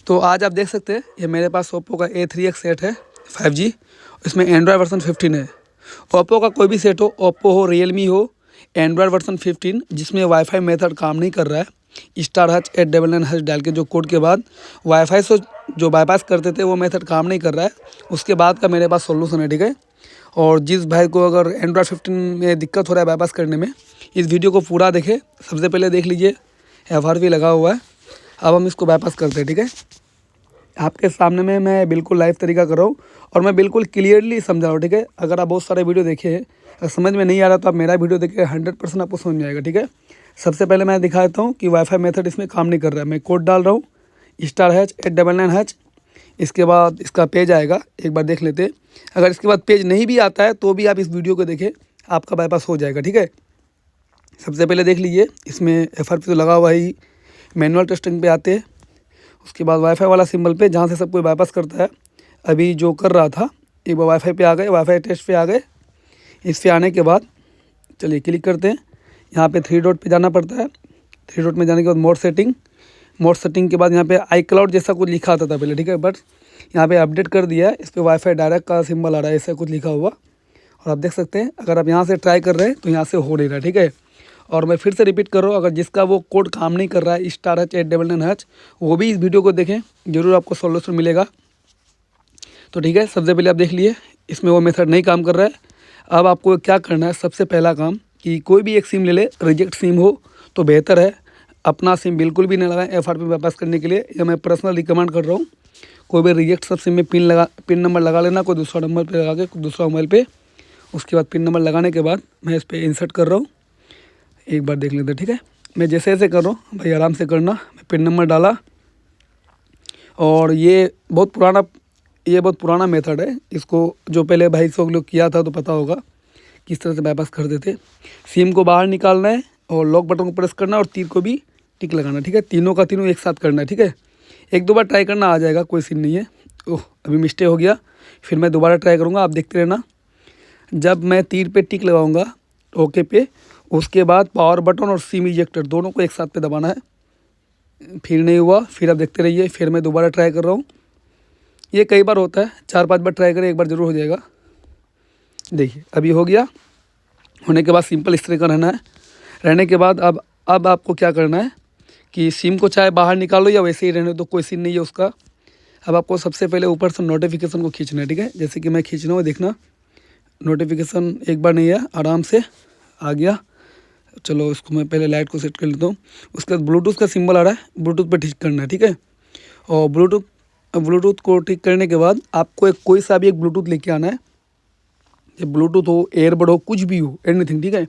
तो आज आप देख सकते हैं ये मेरे पास ओप्पो का A3X सेट है 5G। इसमें एंड्रॉयड वर्जन 15 है। ओप्पो का कोई भी सेट हो, ओप्पो हो, रियलमी हो, एंड्रॉयड वर्जन 15 जिसमें वाईफाई मेथड काम नहीं कर रहा है, स्टार हच 899 डाल के जो कोड के बाद वाईफाई से जो बाईपास करते थे वो मेथड काम नहीं कर रहा है, उसके बाद का मेरे पास सोल्यूशन है, ठीक है। और जिस भाई को अगर एंड्रॉयड 15 में दिक्कत हो रहा है बाईपास करने में, इस वीडियो को पूरा देखें। सबसे पहले देख लीजिए FRP लगा हुआ है। अब हम इसको बाईपास करते हैं, ठीक है। आपके सामने में मैं बिल्कुल लाइव तरीका कर रहा हूँ और मैं बिल्कुल क्लियरली समझा रहा हूँ, ठीक है। अगर आप बहुत सारे वीडियो देखे हैं, अगर समझ में नहीं आ रहा तो आप मेरा वीडियो देखिए, 100% आपको समझ में आएगा, ठीक है। सबसे पहले मैं दिखा देता हूँ कि वाईफाई मेथड इसमें काम नहीं कर रहा है। मैं कोड डाल रहा हूँ स्टार हैच 899 इसके बाद इसका पेज आएगा, एक बार देख लेते हैं। अगर इसके बाद पेज नहीं भी आता है तो भी आप इस वीडियो को देखें, आपका बाईपास हो जाएगा, ठीक है। सबसे पहले देख लीजिए इसमें FRP तो लगा हुआ ही। मैनुअल टेस्टिंग पे आते हैं, उसके बाद वाईफाई वाला सिंबल पे जहाँ से सब कोई बाईपास करता है। अभी जो कर रहा था एक बार वाईफाई पे आ गए, वाईफाई टेस्ट पे आ गए। इस पे आने के बाद चलिए क्लिक करते हैं। यहाँ पे 3 डॉट पे जाना पड़ता है। 3 डॉट में जाने के बाद मोड सेटिंग के बाद यहाँ पे iCloud जैसा कुछ लिखा आता था पहले, ठीक है। बट यहाँ पे अपडेट कर दिया है, इस पर वाईफाई डायरेक्ट का सिंबल आ रहा है, ऐसा कुछ लिखा हुआ। और आप देख सकते हैं अगर आप यहाँ से ट्राई कर रहे हैं तो यहाँ से हो नहीं रहा, ठीक है। और मैं फिर से रिपीट कर रहा हूँ, अगर जिसका वो कोड काम नहीं कर रहा है स्टार हच 899 वो भी इस वीडियो को देखें, ज़रूर आपको सॉल्यूशन मिलेगा। तो ठीक है, सबसे पहले आप देख लिए इसमें वो मेथड नहीं काम कर रहा है। अब आपको क्या करना है, सबसे पहला काम कि कोई भी एक सिम ले ले, रिजेक्ट सिम हो तो बेहतर है। अपना सिम बिल्कुल भी नहीं लगाएं FRP बाईपास करने के लिए, यह मैं पर्सनल रिकमेंड कर रहा हूँ। कोई भी रिजेक्ट सब सिम में पिन नंबर लगा लेना, कोई दूसरा नंबर पर लगा के दूसरा मोबाइल पर। उसके बाद पिन नंबर लगाने के बाद मैं इस पर इंसर्ट कर रहा हूँ, एक बार देख लेते हैं, ठीक है। मैं जैसे ऐसे कर रहा हूँ भाई, आराम से करना। मैं पिन नंबर डाला और ये बहुत पुराना मेथड है। इसको जो पहले भाई सब लोग किया था तो पता होगा किस तरह से बाईपास करते थे। सिम को बाहर निकालना है और लॉक बटन को प्रेस करना और तीर को भी टिक लगाना, ठीक है। तीनों का तीनों एक साथ करना है, ठीक है। 1-2 बार ट्राई करना, आ जाएगा, कोई सीन नहीं है। ओह अभी मिस्टेक हो गया, फिर मैं दोबारा ट्राई करूँगा, आप देखते रहना। जब मैं तीर पे टिक लगाऊँगा ओके पे, उसके बाद पावर बटन और सिम इजेक्टर दोनों को एक साथ पे दबाना है। फिर नहीं हुआ, फिर आप देखते रहिए, फिर मैं दोबारा ट्राई कर रहा हूँ। ये कई बार होता है, 4-5 बार ट्राई करें, एक बार ज़रूर हो जाएगा। देखिए अभी हो गया। होने के बाद सिंपल इस तरह का रहना है। रहने के बाद अब आपको क्या करना है कि सिम को चाहे बाहर निकालो या वैसे ही रहने दो, कोई सीन नहीं है उसका। अब आपको सबसे पहले ऊपर से नोटिफिकेशन को खींचना है, ठीक है। जैसे कि मैं खींच रहा हूँ, देखना नोटिफिकेशन एक बार नहीं है, आराम से आ गया। चलो इसको मैं पहले लाइट को सेट कर लेता हूँ। उसके बाद ब्लूटूथ का सिंबल आ रहा है, ब्लूटूथ पे ठीक करना है, ठीक है। और ब्लूटूथ को ठीक करने के बाद आपको कोई सा भी एक ब्लूटूथ लेके आना है। ये ब्लूटूथ हो, एयरबड हो, कुछ भी हो, एनीथिंग, ठीक है।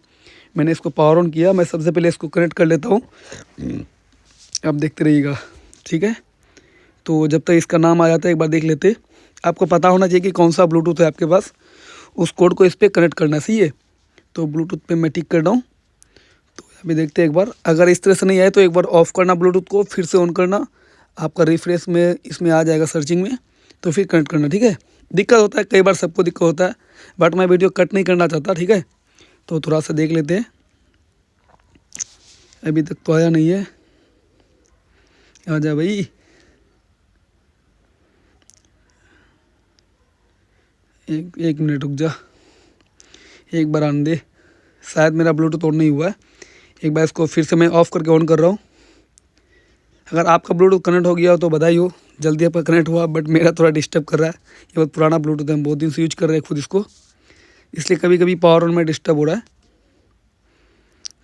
मैंने इसको पावर ऑन किया। मैं सबसे पहले इसको कनेक्ट कर लेता हूँ, अब देखते रहिएगा, ठीक है। तो जब तक इसका नाम आ जाता है एक बार देख लेते। आपको पता होना चाहिए कि कौन सा ब्लूटूथ है आपके पास, उस कोड को इस पर कनेक्ट करना सही है। तो ब्लूटूथ पे मैं टिक कर रहा हूँ। तो अभी देखते हैं एक बार, अगर इस तरह से नहीं आए तो एक बार ऑफ़ करना ब्लूटूथ को, फिर से ऑन करना। आपका रिफ्रेश में इसमें आ जाएगा सर्चिंग में, तो फिर कनेक्ट करना, ठीक है। दिक्कत होता है, कई बार सबको दिक्कत होता है, बट मैं वीडियो कट नहीं करना चाहता, ठीक है। तो थोड़ा सा देख लेते हैं। अभी तक तो आया नहीं है, आ जा भाई। एक मिनट रुक जा, एक बार आने दे। शायद मेरा ब्लूटूथ ऑन नहीं हुआ है। एक बार इसको फिर से मैं ऑफ़ करके ऑन कर रहा हूँ। अगर आपका ब्लूटूथ कनेक्ट हो गया हो तो बधाई हो, जल्दी आपका कनेक्ट हुआ। बट मेरा थोड़ा डिस्टर्ब कर रहा है, ये बहुत पुराना ब्लूटूथ है, हम बहुत दिन से यूज कर रहे हैं खुद इसको, इसलिए कभी कभी पावर ऑन में डिस्टर्ब हो रहा है।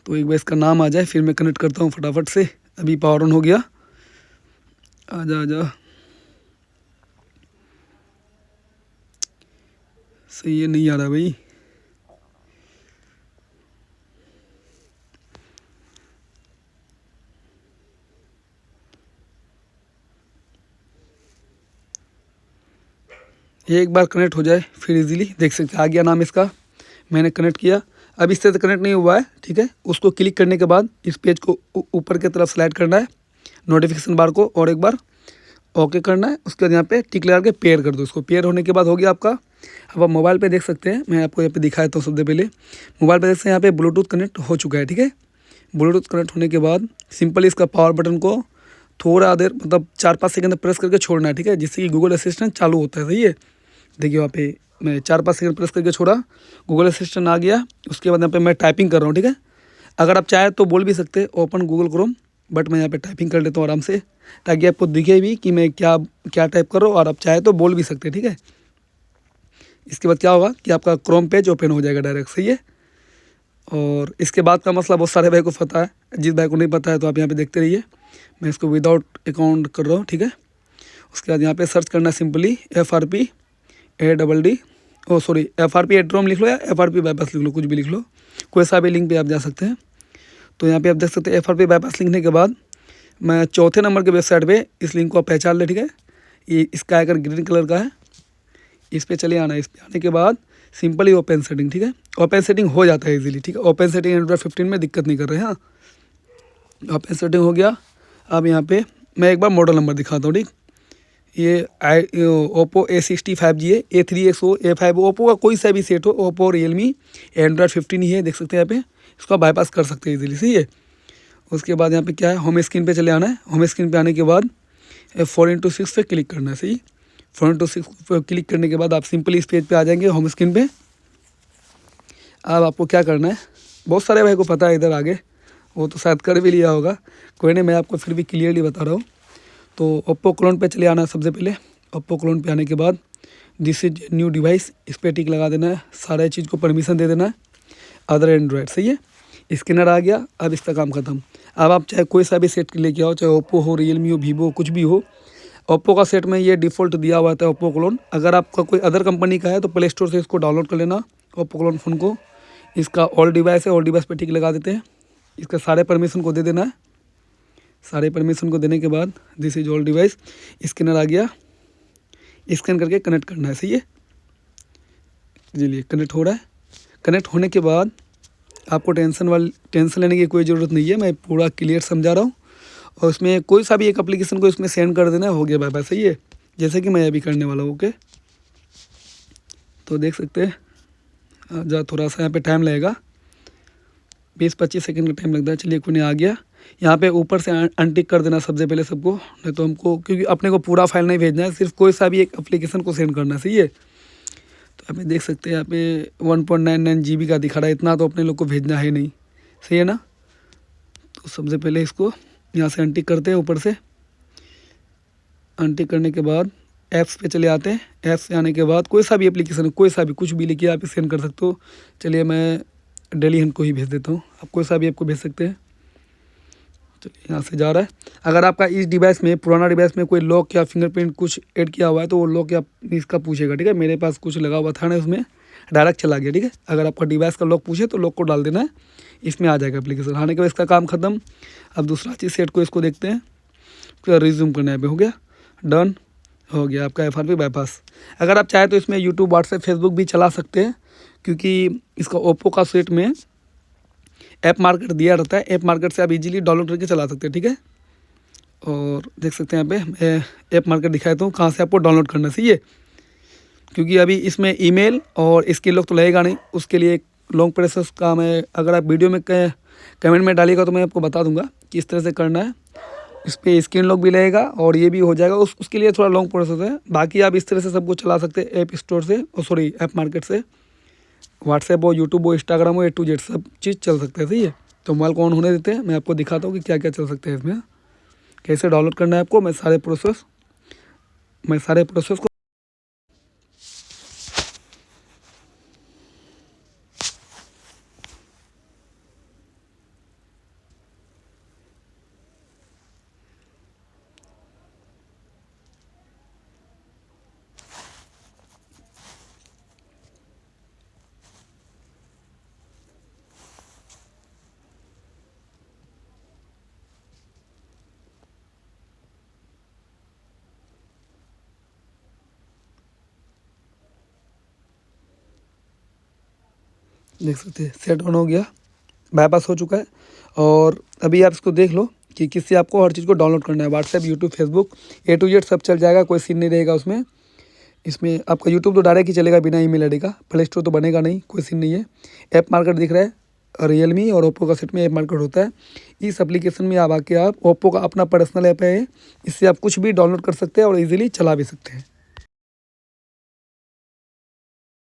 तो एक बार इसका नाम आ जाए फिर मैं कनेक्ट करता हूँ फटाफट से। अभी पावर ऑन हो गया, आजा आजा। सही है, नहीं आ रहा भाई। एक बार कनेक्ट हो जाए फिर इजीली देख सकते हैं, आ गया नाम इसका, मैंने कनेक्ट किया। अब इस तरह से कनेक्ट नहीं हुआ है, ठीक है। उसको क्लिक करने के बाद इस पेज को ऊपर की तरफ स्लाइड करना है, नोटिफिकेशन बार को, और एक बार ओके करना है। उसके बाद यहाँ पे टिक लगा के पेयर कर दो इसको। पेयर होने के बाद हो गया आपका। अब आप मोबाइल पे देख सकते हैं, मैं आपको यहाँ पे दिखाया था सबसे पहले। मोबाइल पे देख सकते हैं यहाँ पे ब्लूटूथ कनेक्ट हो चुका है, ठीक है। ब्लूटूथ कनेक्ट होने के बाद सिंपली इसका पावर बटन को थोड़ा देर मतलब 4-5 सेकंड प्रेस करके छोड़ना है, ठीक है, जिससे कि गूगल असिस्टेंट चालू होता है। सही है, देखिए वहाँ पे मैं 4-5 सेकंड प्रेस करके छोड़ा, गूगल असिस्टेंट आ गया। उसके बाद यहाँ पे मैं टाइपिंग कर रहा हूँ, ठीक है। अगर आप चाहे तो बोल भी सकते हैं ओपन गूगल क्रोम, बट मैं यहाँ पे टाइपिंग कर लेता हूँ आराम से, ताकि आपको दिखे भी कि मैं क्या क्या टाइप कर रहा हूँ, और आप चाहे तो बोल भी सकते हैं, ठीक है। इसके बाद क्या होगा कि आपका क्रोम पेज ओपन हो जाएगा डायरेक्ट। सही है, और इसके बाद का मसला बहुत सारे भाई को पता है, जिस भाई को नहीं पता है तो आप यहाँ पे देखते रहिए। मैं इसको विदाउट अकाउंट कर रहा हूँ, ठीक है। उसके बाद यहाँ पे सर्च करना सिंपली FRP ADD FRP एड्रोम लिख लो या FRP बाईपास लिख लो, कुछ भी लिख लो, कोई सा भी लिंक पे आप जा सकते हैं। तो यहाँ पे आप देख सकते हैं FRP बाईपास लिखने के बाद मैं चौथे नंबर के वेबसाइट पे इस लिंक को आप पहचान ले, ठीक है। ये इसका आइकन ग्रीन कलर का है, इस पर चले आना है। इस पर आने के बाद सिंपली ओपन सेटिंग, ठीक है। ओपन सेटिंग हो जाता है इजीली, ठीक है। ओपन सेटिंग एंड्रॉइड 15 में दिक्कत नहीं कर रहे हैं। हाँ, ओपन सेटिंग हो गया। अब यहाँ पे मैं एक बार मॉडल नंबर दिखाता हूँ, ठीक। ये ओप्पो A60 5G है, A3X A5 ओप्पो का कोई सा भी सेट हो, ओप्पो रियलमी एंड्रॉइड 15 ही है, देख सकते हैं यहाँ पे। इसको बाईपास कर सकते हैं इजीली। सही है, उसके बाद यहाँ पे क्या है, होम स्क्रीन पे चले आना है। होम स्क्रीन पे आने के बाद 4x6 पे क्लिक करना है। सही, 4x6 पे क्लिक करने के बाद आप सिंपली इस पेज पे आ जाएंगे होम स्क्रीन पे। अब आपको क्या करना है, बहुत सारे भाई को पता है इधर आगे, वो तो शायद कर भी लिया होगा, कोई नहीं, मैं आपको फिर भी क्लियरली बता रहा हूँ। तो ओप्पो क्लोन पे चले आना है सबसे पहले। ओप्पो क्लोन पे आने के बाद दिस इज न्यू डिवाइस, इस पर टिक लगा देना है, सारे चीज़ को परमिशन दे देना है, अदर एंड्रॉयड। सही है, स्कैनर आ गया। अब इसका काम ख़त्म। अब आप चाहे कोई सा भी सेट लेके आओ, चाहे ओप्पो हो, रियलमी हो, वीवो, कुछ भी हो। ओप्पो का सेट में ये डिफ़ॉल्ट दिया हुआ था ओप्पो क्लोन। अगर आपका कोई अदर कंपनी का है तो प्ले स्टोर से इसको डाउनलोड कर लेना, ओप्पो क्लोन फ़ोन को। इसका ऑल डिवाइस है, ऑल डिवाइस पे टिक लगा देते हैं। इसका सारे परमिशन को दे देना है। सारे परमिशन को देने के बाद this is all device, scanner आ गया, स्कैन करके कनेक्ट करना है। सही है, चलिए कनेक्ट हो रहा है। कनेक्ट होने के बाद आपको टेंशन लेने की कोई ज़रूरत नहीं है, मैं पूरा क्लियर समझा रहा हूँ। और उसमें कोई सा भी एक एप्लीकेशन को इसमें सेंड कर देना, हो गया बाय बाय। सही है, जैसे कि मैं अभी करने वाला हूँ। ओके, तो देख सकते हैं जहाँ थोड़ा सा यहाँ पे टाइम लगेगा, 20-25 सेकंड का टाइम लगता है। चलिए कोई नहीं, आ गया। यहाँ पे ऊपर से अनटिक कर देना सबसे पहले सबको, नहीं तो हमको, क्योंकि अपने को पूरा फाइल नहीं भेजना है, सिर्फ कोई सा भी एक एप्लीकेशन को सेंड करना है। सही है, तो यहाँ पे देख सकते हैं, यहाँ पे 1.99 GB का दिखा रहा है, इतना तो अपने लोग को भेजना है नहीं। सही है ना, तो सबसे पहले इसको यहाँ से अनटिक करते हैं। ऊपर से अनटिक करने के बाद ऐप्स पे चले आते हैं। ऐप्स से आने के बाद कोई सा भी एप्लीकेशन, कोई सा भी कुछ भी लेके आप सेंड कर सकते हो। चलिए मैं डेली हंट को ही भेज देता हूँ, आप कोई सा भी ऐप को भेज सकते हैं। चलिए यहाँ से जा रहा है। अगर आपका इस डिवाइस में, पुराना डिवाइस में कोई लॉक या फिंगरप्रिंट कुछ ऐड किया हुआ है तो वो लॉक या इसका पूछेगा, ठीक है। मेरे पास कुछ लगा हुआ था ना, उसमें डायरेक्ट चला गया, ठीक है। अगर आपका डिवाइस का लॉक पूछे तो लॉक को डाल देना है, इसमें आ जाएगा एप्लीकेशन। आने के बाद इसका काम खत्म। अब दूसरा चीज़ सेट को इसको देखते हैं, रिज्यूम करना है, हो गया, डन हो गया आपका FRP बाईपास। अगर आप चाहें तो इसमें यूट्यूब, व्हाट्सएप, फेसबुक भी चला सकते हैं, क्योंकि इसका ओप्पो का सेट में ऐप मार्केट दिया रहता है। ऐप मार्केट से आप इजीली डाउनलोड करके चला सकते हैं, ठीक है। और देख सकते हैं यहाँ पे मैं ऐप मार्केट दिखाता हूँ, कहाँ से आपको डाउनलोड करना चाहिए, क्योंकि अभी इसमें ईमेल और इसके लोग तो लगेगा नहीं, उसके लिए एक लॉन्ग प्रोसेस का मैं, अगर आप वीडियो में कमेंट में डालिएगा तो मैं आपको बता दूंगा कि इस तरह से करना है। इस पर स्क्रीन लॉक भी लगेगा और ये भी हो जाएगा, उसके लिए थोड़ा लॉन्ग प्रोसेस है। बाकी आप इस तरह से सबको चला सकते हैं, ऐप स्टोर से, सॉरी ऐप मार्केट से। व्हाट्सएप हो, यूट्यूब हो, इंस्टाग्राम हो, A to Z सब चीज़ चल सकता है। सही है, तो मोबाइल को ऑन होने देते हैं, मैं आपको दिखाता हूँ कि क्या क्या चल सकते हैं इसमें, कैसे डाउनलोड करना है आपको। मैं सारे प्रोसेस को देख सकते हैं, सेट ऑन हो गया, बाईपास हो चुका है। और अभी आप इसको देख लो कि किससे आपको हर चीज़ को डाउनलोड करना है। WhatsApp, YouTube, Facebook, A to Z सब चल जाएगा, कोई सीन नहीं रहेगा उसमें। इसमें आपका यूट्यूब तो डायरेक्ट ही चलेगा बिना ईमेल आईडी का, प्ले स्टोर तो बनेगा नहीं, कोई सीन नहीं है। ऐप मार्केट दिख रहा है, रियलमी और ओप्पो का सेट में ऐप मार्केट होता है। इस एप्लीकेशन में आप आके आप ओप्पो का अपना पर्सनल ऐप है, इससे आप कुछ भी डाउनलोड कर सकते हैं और इजीली चला भी सकते हैं।